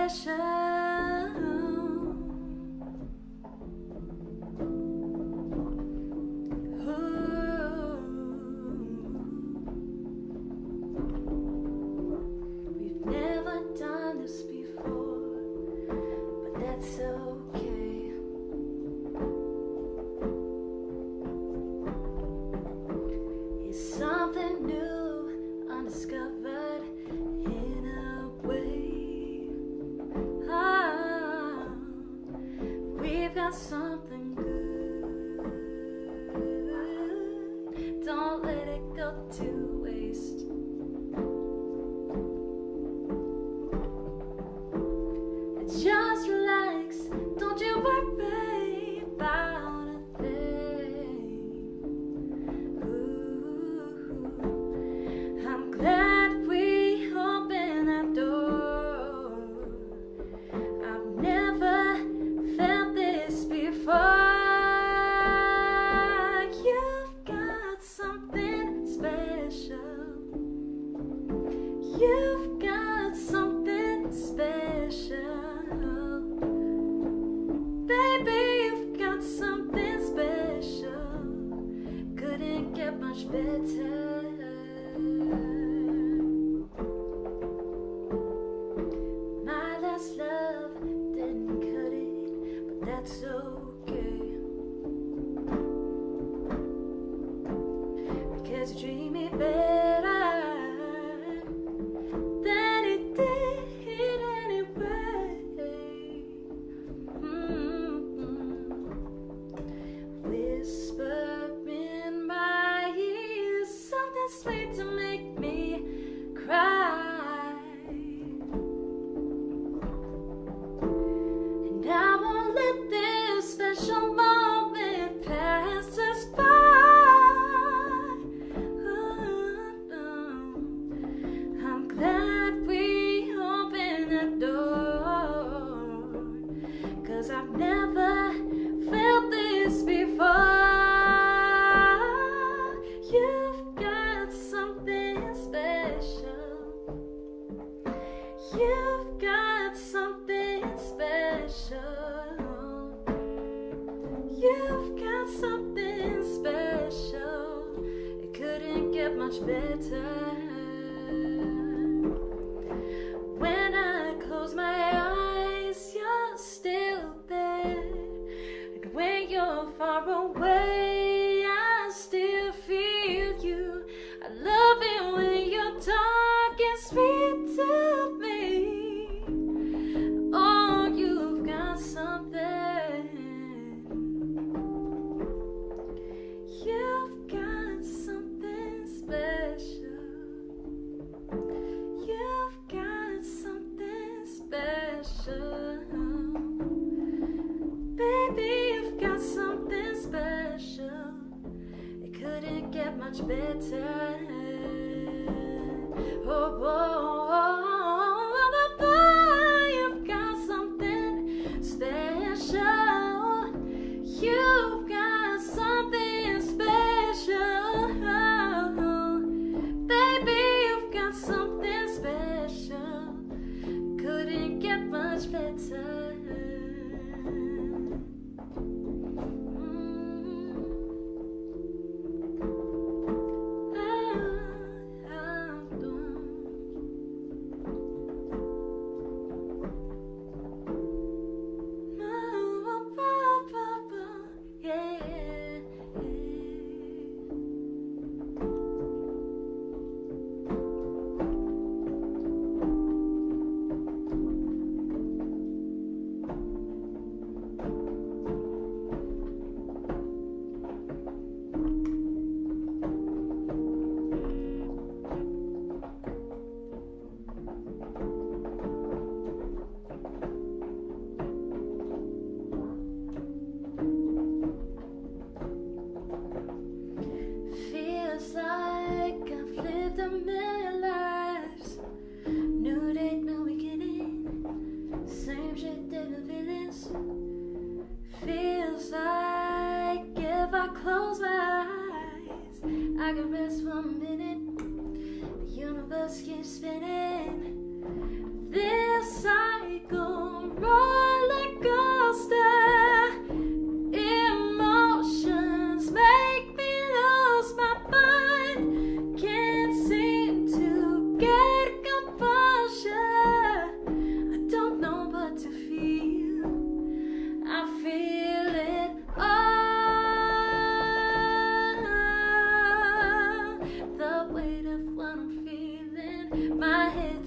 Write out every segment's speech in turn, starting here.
We've never done this before, but that's okay. It's something new, undiscovered in a way. We've got something good. Don't let it go to waste. Just relax, don't you worry about a thing. Ooh, I'm glad we opened that door. I've never felt this before. You've got something special. You've got something special. Baby, you've got something special. Couldn't get much better. My last love didn't cut it, but that's okay. Because you treat me better than it did anyway. Whisper in my ears something sweet to make me cry. And I won't let this special moment pass us by. I'm glad we opened the door, 'cause I've never felt this before. You've got something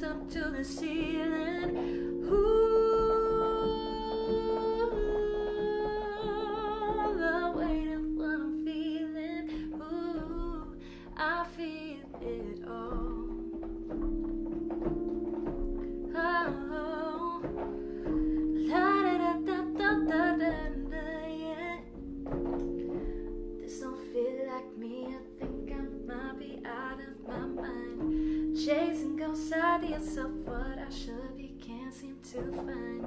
up to the ceiling. Ooh, the weight of what I'm feeling. Ooh, I feel it all. Oh, la da da da da da da, yeah. This don't feel like me. I think I might be out of my mind, chasing ghost ideas of what I should be, can't seem to find.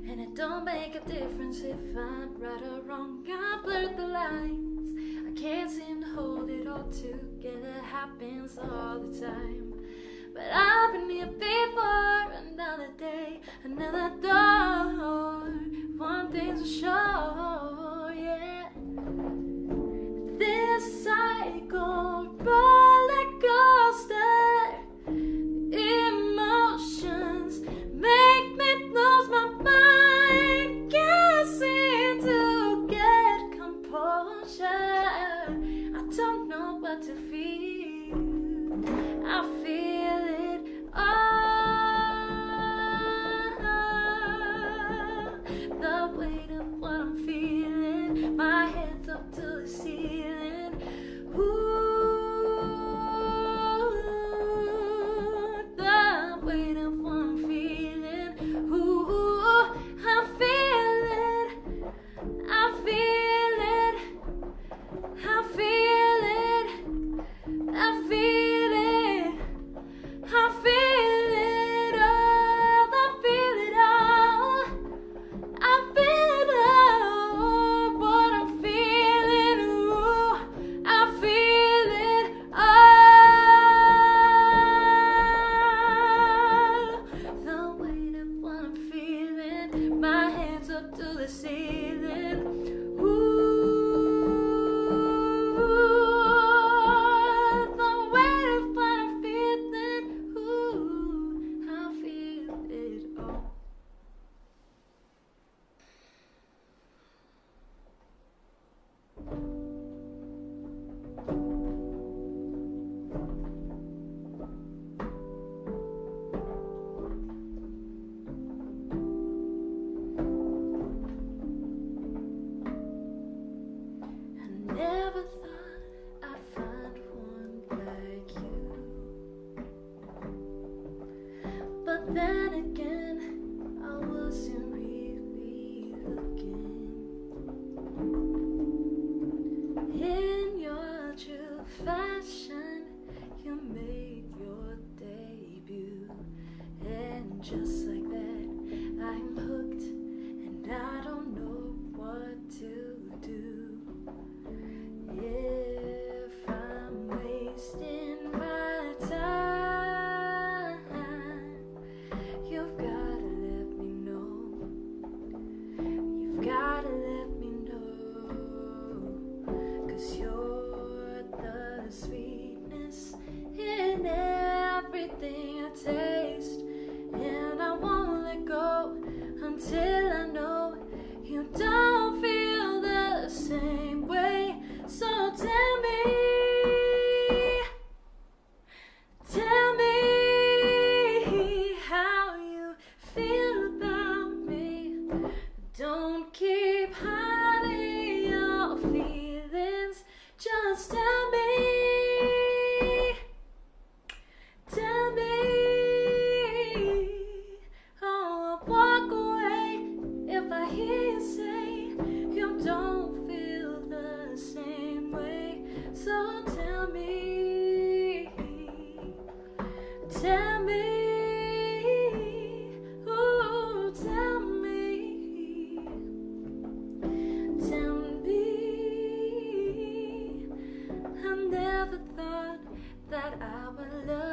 And it don't make a difference if I'm right or wrong. I blurred the lines, I can't seem to hold it all together. Happens all the time. But I've been here before, another day, another door. One thing's for sure, yeah. This cycle, roller coaster, emotions make me lose my mind. Can't seem to get composure. I don't know what to feel. I feel it all. The weight of what I'm feeling. My head's up to the ceiling. Ooh, the weight of what I'm feeling. Ooh, I feel it. I feel it. I feel it. I feel it. I feel it all. I feel it all. I feel it all. What I'm feeling. Ooh, I feel it all. The weight of what I'm feeling. My hands up to the ceiling. Ooh, the weight of what I'm feeling. Ooh, I feel it all. I never thought I'd find one like you, but then again, I wasn't really looking. In your true fashion, you made your debut, and just like that, I'm hooked, and I don't know what to do. If I'm wasting my time, you've gotta let me know. You've gotta let me know. 'Cause you're the sweetness in everything I taste, and I won't let go until I know you don't feel the same way. So tell me how you feel about me. Don't keep hiding your feelings. Just tell me oh, I'll walk away if I hear you say you don't feel the same way. So tell me, ooh, tell me. I never thought that I would love